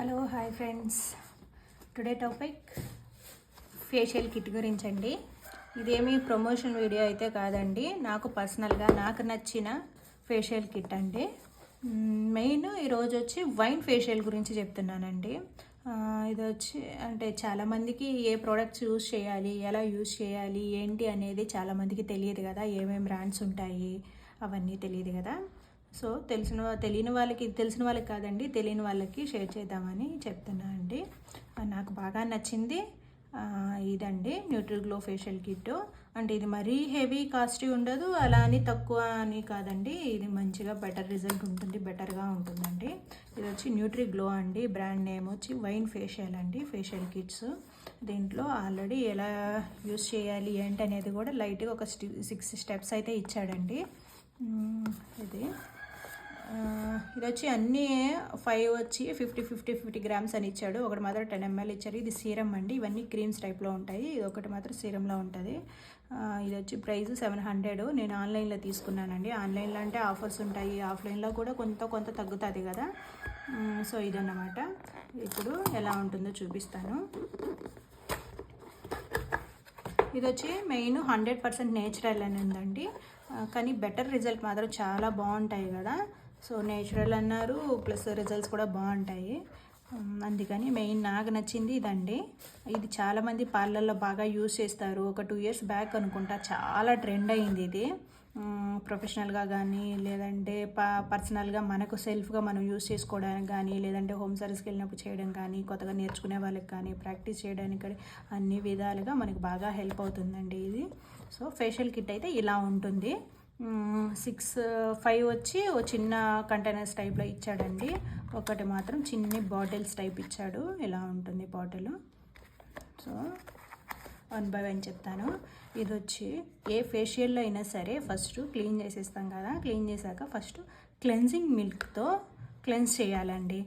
Hello hi friends. Today topic facial kit గురించండి. ఇదేమీ promotion video అయితే కాదండి, నాకు పర్సనల్గా నాకు నచ్చిన ఫేషియల్ కిట్ అండి. మెయిన్ ఈరోజు వచ్చి వైన్ ఫేషియల్ గురించి చెప్తున్నానండి. ఇది వచ్చి అంటే చాలామందికి ఏ ప్రోడక్ట్స్ యూజ్ చేయాలి, ఎలా యూజ్ చేయాలి, ఏంటి అనేది చాలామందికి తెలియదు కదా. ఏమేమి బ్రాండ్స్ ఉంటాయి అవన్నీ తెలియదు కదా. సో తెలియని వాళ్ళకి కాదండి, తెలియని వాళ్ళకి షేర్ చేద్దామని చెప్తున్నా అండి. నాకు బాగా నచ్చింది ఇదండి, న్యూట్రిగ్లో ఫేషియల్ కిట్. అంటే ఇది మరీ హెవీ కాస్ట్లీ ఉండదు, అలా అని తక్కువ అని కాదండి. ఇది మంచిగా బెటర్ రిజల్ట్ ఉంటుంది, బెటర్గా ఉంటుందండి. ఇది వచ్చి న్యూట్రిగ్లో అండి, బ్రాండ్ నేమ్ వచ్చి వైన్ ఫేషియల్ అండి. ఫేషియల్ కిట్స్ దీంట్లో ఆల్రెడీ ఎలా యూస్ చేయాలి ఏంటి అనేది కూడా లైట్గా ఒక 6 స్టెప్స్ అయితే ఇచ్చాడండి. ఇది వచ్చి అన్నీ 5 వచ్చి 50 గ్రామ్స్ అని ఇచ్చాడు. ఒకటి మాత్రం 10 ml ఇచ్చారు. ఇది సీరం అండి, ఇవన్నీ క్రీమ్స్ టైప్లో ఉంటాయి. ఇది ఒకటి మాత్రం సీరంలో ఉంటుంది. ఇది వచ్చి ప్రైస్ 700. నేను ఆన్లైన్లో తీసుకున్నానండి. ఆన్లైన్లో అంటే ఆఫర్స్ ఉంటాయి, ఆఫ్లైన్లో కూడా కొంత తగ్గుతుంది కదా. సో ఇదన్నమాట. ఇప్పుడు ఎలా ఉంటుందో చూపిస్తాను. ఇది వచ్చి మెయిన్ 100% నేచురల్ అని ఉందండి, కానీ బెటర్ రిజల్ట్ మాత్రం చాలా బాగుంటాయి కదా. సో నేచురల్ అన్నారు, ప్లస్ రిజల్ట్స్ కూడా బాగుంటాయి. అందుకని మెయిన్ నాకు నచ్చింది ఇదండి. ఇది చాలామంది పార్లర్లో బాగా యూజ్ చేస్తారు. ఒక 2 years బ్యాక్ అనుకుంటా చాలా ట్రెండ్ అయింది ఇది. ప్రొఫెషనల్గా కానీ, లేదంటే పర్సనల్గా మనకు సెల్ఫ్గా మనం యూజ్ చేసుకోవడానికి కానీ, లేదంటే హోమ్ సర్వీస్కి వెళ్ళినప్పుడు చేయడం కానీ, కొత్తగా నేర్చుకునే వాళ్ళకి కానీ, ప్రాక్టీస్ చేయడానికి కానీ అన్ని విధాలుగా మనకు బాగా హెల్ప్ అవుతుందండి ఇది. సో ఫేషియల్ కిట్ అయితే ఇలా ఉంటుంది. 5 వచ్చి ఓ చిన్న కంటైనర్స్ టైప్లో ఇచ్చాడండి. ఒకటి మాత్రం చిన్ని బాటిల్స్ టైప్ ఇచ్చాడు. ఇలా ఉంటుంది బాటిల్. సో 1 by 1 చెప్తాను. ఇది వచ్చి ఏ ఫేషియల్లో అయినా సరే ఫస్ట్ క్లీన్ చేసేస్తాం కదా. క్లీన్ చేశాక ఫస్ట్ క్లెన్జింగ్ మిల్క్తో క్లెన్స్ చేయాలండి.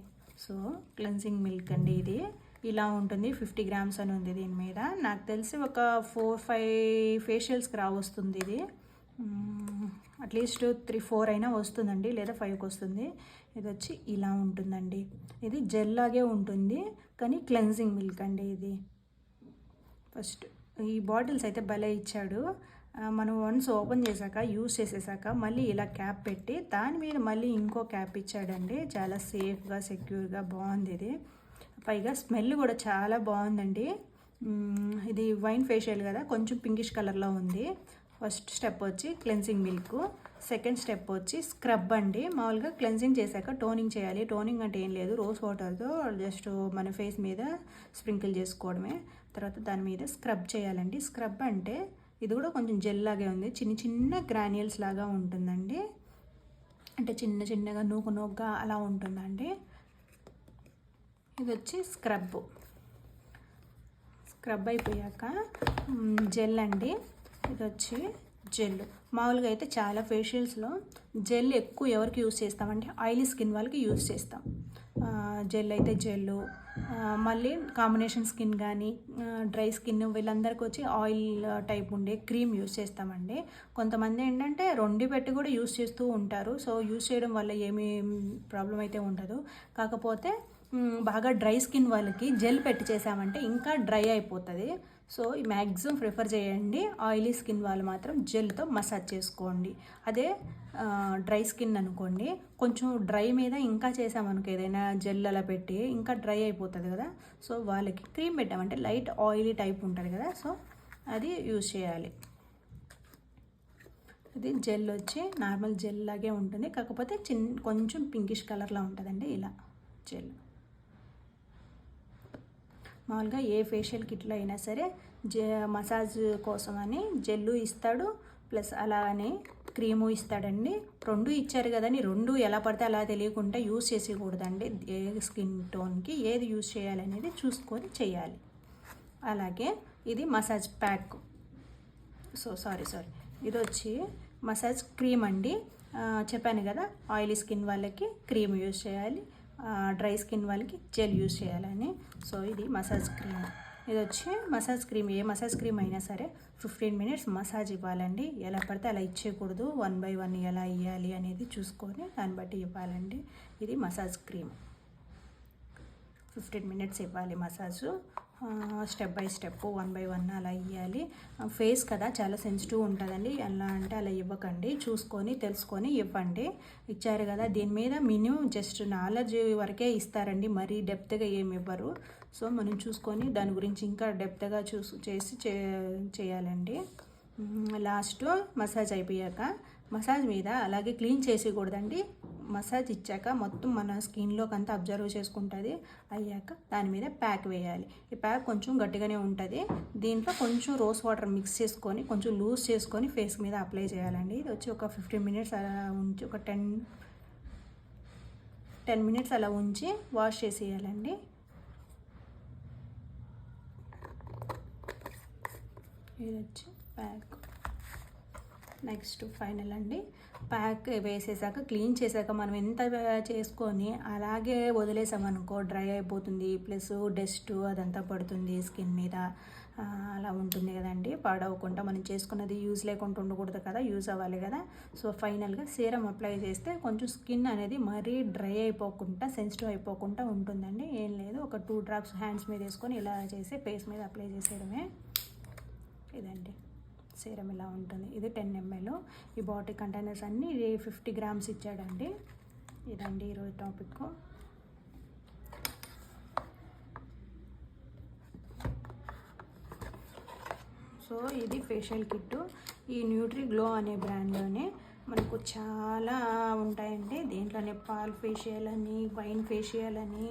సో క్లెన్జింగ్ మిల్క్ అండి ఇది. ఇలా ఉంటుంది. 50 grams అని ఉంది దీని మీద. నాకు తెలిసి ఒక 4-5 ఫేషియల్స్కి రావస్తుంది ఇది. అట్లీస్ట్ 3-4 అయినా వస్తుందండి, లేదా 5కి వస్తుంది. ఇది వచ్చి ఇలా ఉంటుందండి. ఇది జెల్ లాగే ఉంటుంది, కానీ క్లెన్జింగ్ మిల్క్ అండి ఇది. ఫస్ట్ ఈ బాటిల్స్ అయితే భలే ఇచ్చాడు. మనం వన్స్ ఓపెన్ చేశాక, యూస్ చేసేసాక మళ్ళీ ఇలా క్యాప్ పెట్టి దాని మీద మళ్ళీ ఇంకో క్యాప్ ఇచ్చాడండి. చాలా సేఫ్గా, సెక్యూర్గా బాగుంది ఇది. పైగా స్మెల్ కూడా చాలా బాగుందండి. ఇది వైన్ ఫేషియల్ కదా, కొంచెం పింకిష్ కలర్లో ఉంది. ఫస్ట్ స్టెప్ వచ్చి క్లెన్సింగ్ మిల్క్, సెకండ్ స్టెప్ వచ్చి స్క్రబ్ అండి. మామూలుగా క్లెన్సింగ్ చేశాక టోనింగ్ చేయాలి. టోనింగ్ అంటే ఏం లేదు, రోజ్ వాటర్తో జస్ట్ మన ఫేస్ మీద స్ప్రింకిల్ చేసుకోవడమే. తర్వాత దాని మీద స్క్రబ్ చేయాలండి. స్క్రబ్ అంటే ఇది కూడా కొంచెం జెల్ లాగే ఉంది, చిన్న గ్రాన్యూల్స్ లాగా ఉంటుందండి. అంటే చిన్నగా నూకగా అలా ఉంటుందండి. ఇది వచ్చి స్క్రబ్ అయిపోయాక జెల్ అండి. ఇది వచ్చి జెల్. మామూలుగా అయితే చాలా ఫేషియల్స్లో జెల్ ఎక్కువ ఎవరికి యూస్ చేస్తామంటే ఆయిలీ స్కిన్ వాళ్ళకి యూస్ చేస్తాం. జెల్ అయితే జెల్లు, మళ్ళీ కాంబినేషన్ స్కిన్ కానీ, డ్రై స్కిన్ వీళ్ళందరికీ వచ్చి ఆయిల్ టైప్ ఉండే క్రీమ్ యూస్ చేస్తామండి. కొంతమంది ఏంటంటే 2 పెట్టి కూడా యూస్ చేస్తూ ఉంటారు. సో యూస్ చేయడం వల్ల ఏమీ ప్రాబ్లం అయితే ఉండదు. కాకపోతే బాగా డ్రై స్కిన్ వాళ్ళకి జెల్ పెట్టి చేసామంటే ఇంకా డ్రై అయిపోతుంది. సో మ్యాక్సిమం ప్రిఫర్ చేయండి. ఆయిలీ స్కిన్ వాళ్ళు మాత్రం జెల్తో మసాజ్ చేసుకోండి. అదే డ్రై స్కిన్ అనుకోండి, కొంచెం డ్రై మీద ఇంకా చేసామనుకో ఏదైనా జెల్ అలా పెట్టి ఇంకా డ్రై అయిపోతుంది కదా. సో వాళ్ళకి క్రీమ్ పెట్టామంటే లైట్ ఆయిలీ టైప్ ఉంటుంది కదా, సో అది యూజ్ చేయాలి. ఇది జెల్ వచ్చి నార్మల్ జెల్ లాగే ఉంటుంది, కాకపోతే కొంచెం పింకిష్ కలర్లో ఉంటుందండి. ఇలా జెల్ మామూలుగా ఏ ఫేషియల్ కిట్లో అయినా సరే మసాజ్ కోసమని జెల్లు ఇస్తాడు, ప్లస్ అలానే క్రీము ఇస్తాడండి. 2 ఇచ్చారు కదని 2 ఎలా పడితే అలా తెలియకుండా యూజ్ చేసేయకూడదండి. ఏ స్కిన్ టోన్కి ఏది యూజ్ చేయాలనేది చూసుకొని చేయాలి. అలాగే ఇది మసాజ్ ప్యాక్, సారీ ఇది వచ్చి మసాజ్ క్రీమ్ అండి. చెప్పాను కదా, ఆయిలీ స్కిన్ వాళ్ళకి క్రీమ్ యూజ్ చేయాలి, డ్రై స్కిన్ వాళ్ళకి జెల్ యూజ్ చేయాలని. సో ఇది మసాజ్ క్రీమ్. ఇది వచ్చి మసాజ్ క్రీమ్. ఏ మసాజ్ క్రీమ్ అయినా సరే 15 minutes మసాజ్ ఇవ్వాలండి. ఎలా పడితే అలా ఇచ్చేయకూడదు. 1 by 1 ఎలా ఇవ్వాలి అనేది చూసుకొని దాన్ని బట్టి ఇవ్వాలండి. ఇది మసాజ్ క్రీమ్. 15 మినిట్స్ ఇవ్వాలి massage. Step by step 1 by 1 అలా ఇవ్వాలి. ఫేస్ కదా చాలా సెన్సిటివ్ ఉంటుందండి, ఎలా అంటే అలా ఇవ్వకండి, చూసుకొని తెలుసుకొని ఇవ్వండి. ఇచ్చారు కదా, దీని మీద మినిమం జస్ట్ నాలెడ్జ్ వరకే ఇస్తారండి, మరీ డెప్త్గా ఏమి ఇవ్వరు. సో మనం చూసుకొని దాని గురించి ఇంకా డెప్త్గా చేయాలండి. లాస్ట్ మసాజ్ అయిపోయాక, మసాజ్ మీద అలాగే క్లీన్ చేసేయకూడదండి. మసాజ్ ఇచ్చాక మొత్తం మన స్కిన్లోకి అంతా అబ్జర్వ్ చేసుకుంటుంది. అయ్యాక దాని మీద ప్యాక్ వేయాలి. ఈ ప్యాక్ కొంచెం గట్టిగానే ఉంటుంది. దీంట్లో కొంచెం రోజ్ వాటర్ మిక్స్ చేసుకొని కొంచెం లూజ్ చేసుకొని ఫేస్ మీద అప్లై చేయాలండి. ఇది వచ్చి ఒక 15 మినిట్స్ అలా ఉంచి, ఒక 10 మినిట్స్ అలా ఉంచి వాష్ చేసేయాలండి. ఇది వచ్చి ప్యాక్. నెక్స్ట్ ఫైనల్ అండి, ప్యాక్ వేసేసాక క్లీన్ చేశాక మనం ఎంత చేసుకొని అలాగే వదిలేసామనుకో డ్రై అయిపోతుంది, ప్లస్ డస్ట్ అదంతా పడుతుంది స్కిన్ మీద, అలా ఉంటుంది కదండి. పాడవకుండా మనం చేసుకున్నది యూజ్ లేకుండా ఉండకూడదు కదా, యూజ్ అవ్వాలి కదా. సో ఫైనల్గా సీరం అప్లై చేస్తే కొంచెం స్కిన్ అనేది మరీ డ్రై అయిపోకుండా, సెన్సిటివ్ అయిపోకుండా ఉంటుందండి. ఏం లేదు, ఒక 2 drops హ్యాండ్స్ మీద వేసుకొని ఇలా చేసి ఫేస్ మీద అప్లై చేసేయడమే. ఇదండి సీరం ఇలా ఉంటుంది. ఇది 10 ml. ఈ బాటిల్ కంటైనర్స్ అన్నీ 50 grams ఇచ్చాడండి. ఇదండి ఈరోజు టాపిక్. సో ఇది ఫేషియల్ కిట్. ఈ న్యూట్రీ గ్లో అనే బ్రాండ్లోనే మనకు చాలా ఉంటాయండి. దీంట్లోనే పాల్ ఫేషియల్ అని, వైన్ ఫేషియల్ అని,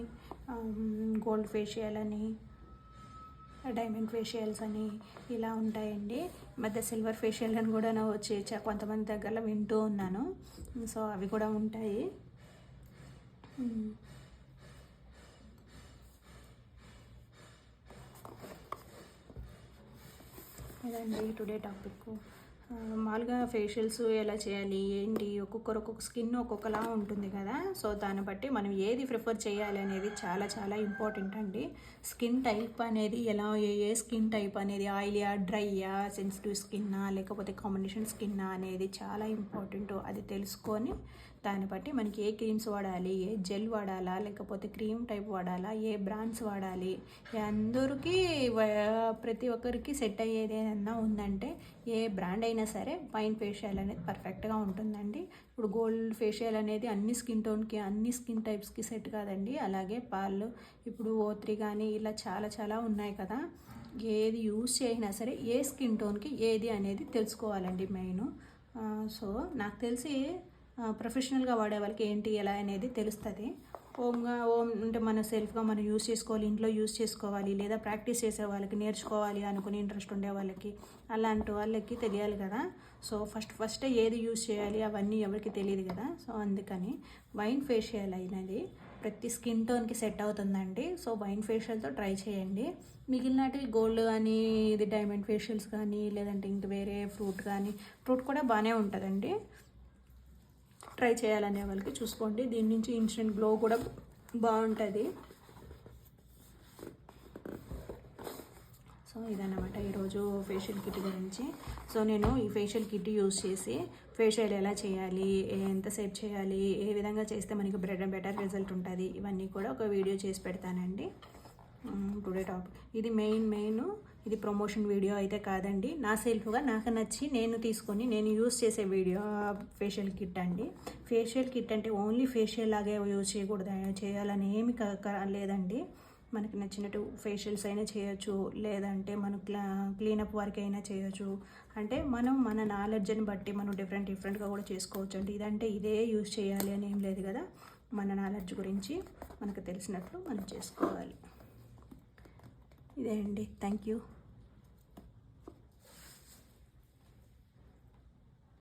గోల్డ్ ఫేషియల్ అని, డైమండ్ ఫేషియల్స్ అని ఇలా ఉంటాయండి. మధ్య సిల్వర్ ఫేషియల్ అని కూడా నా వచ్చి కొంతమంది దగ్గర వింటూ ఉన్నాను. సో అవి కూడా ఉంటాయి. ఇదండి టుడే టాపిక్. మామూలుగా ఫేషియల్స్ ఎలా చేయాలి ఏంటి, ఒక్కొక్క స్కిన్ ఒక్కొక్కలా ఉంటుంది కదా. సో దాన్ని బట్టి మనం ఏది ప్రిఫర్ చేయాలి అనేది చాలా చాలా ఇంపార్టెంట్ అండి. స్కిన్ టైప్ అనేది ఎలా, ఏ స్కిన్ టైప్ అనేది ఆయిలియా, డ్రైయా, సెన్సిటివ్ స్కిన్నా, లేకపోతే కాంబినేషన్ స్కిన్నా అనేది చాలా ఇంపార్టెంట్. అది తెలుసుకొని దాన్ని బట్టి మనకి ఏ క్రీమ్స్ వాడాలి, ఏ జెల్ వాడాలా, లేకపోతే క్రీమ్ టైప్ వాడాలా, ఏ బ్రాండ్స్ వాడాలి, అందరికీ ప్రతి ఒక్కరికి సెట్ అయ్యేది ఏదన్నా ఉందంటే ఏ బ్రాండ్ అయినా సరే వైన్ ఫేషియల్ అనేది పర్ఫెక్ట్గా ఉంటుందండి. ఇప్పుడు గోల్డ్ ఫేషియల్ అనేది అన్ని స్కిన్ టోన్కి, అన్ని స్కిన్ టైప్స్కి సెట్ కాదండి. అలాగే పాలు, ఇప్పుడు O3 కానీ ఇలా చాలా చాలా ఉన్నాయి కదా. ఏది యూజ్ చేసినా సరే ఏ స్కిన్ టోన్కి ఏది అనేది తెలుసుకోవాలండి మెయిన్. సో నాకు తెలిసి ప్రొఫెషనల్గా వాడే వాళ్ళకి ఏంటి ఎలా అనేది తెలుస్తుంది. హోమ్ అంటే మన సెల్ఫ్గా మనం యూజ్ చేసుకోవాలి, ఇంట్లో యూజ్ చేసుకోవాలి, లేదా ప్రాక్టీస్ చేసే వాళ్ళకి, నేర్చుకోవాలి అనుకుని ఇంట్రెస్ట్ ఉండే వాళ్ళకి, అలాంటి వాళ్ళకి తెలియాలి కదా. సో ఫస్ట్ ఏది యూజ్ చేయాలి అవన్నీ ఎవరికి తెలియదు కదా. సో అందుకని వైన్ ఫేషియల్ అయినది ప్రతి స్కిన్ టోన్కి సెట్ అవుతుందండి. సో వైన్ ఫేషియల్తో ట్రై చేయండి. మిగిలినవి గోల్డ్ కానీ, ఇది డైమండ్ ఫేషియల్స్ కానీ, లేదంటే ఇంక వేరే ఫ్రూట్ కానీ, ఫ్రూట్ కూడా బాగానే ఉంటుందండి. ట్రై చేయాలనే వాళ్ళకి చూసుకోండి. దీని నుంచి ఇన్స్టెంట్ గ్లో కూడా బాగుంటుంది. సో ఇదన్నమాట ఈరోజు ఫేషియల్ కిట్ గురించి. సో నేను ఈ ఫేషియల్ కిట్ యూజ్ చేసి ఫేషియల్ ఎలా చేయాలి, ఎంతసేపు చేయాలి, ఏ విధంగా చేస్తే మనకి బెటర్ రిజల్ట్ ఉంటుంది, ఇవన్నీ కూడా ఒక వీడియో చేసి పెడతానండి. టుడే టాపిక్ ఇది మెయిన్ ఇది ప్రమోషన్ వీడియో అయితే కాదండి. నా సెల్ఫ్గా నాకు నచ్చి నేను తీసుకొని నేను యూస్ చేసే వీడియో ఫేషియల్ కిట్ అండి. ఫేషియల్ కిట్ అంటే ఓన్లీ ఫేషియల్ లాగే యూజ్ చేయకూడదు, చేయాలని ఏమి లేదండి. మనకి నచ్చినట్టు ఫేషియల్స్ అయినా చేయొచ్చు, లేదంటే మనం క్లీనప్ వర్క్ అయినా చేయొచ్చు. అంటే మనం మన నాలెడ్జ్ని బట్టి మనం డిఫరెంట్గా కూడా చేసుకోవచ్చు అండి. ఇదంటే ఇదే యూజ్ చేయాలి అని ఏం లేదు కదా. మన నాలెడ్జ్ గురించి మనకు తెలిసినట్లు మనం చేసుకోవాలి. ఇదే అండి. Thank you.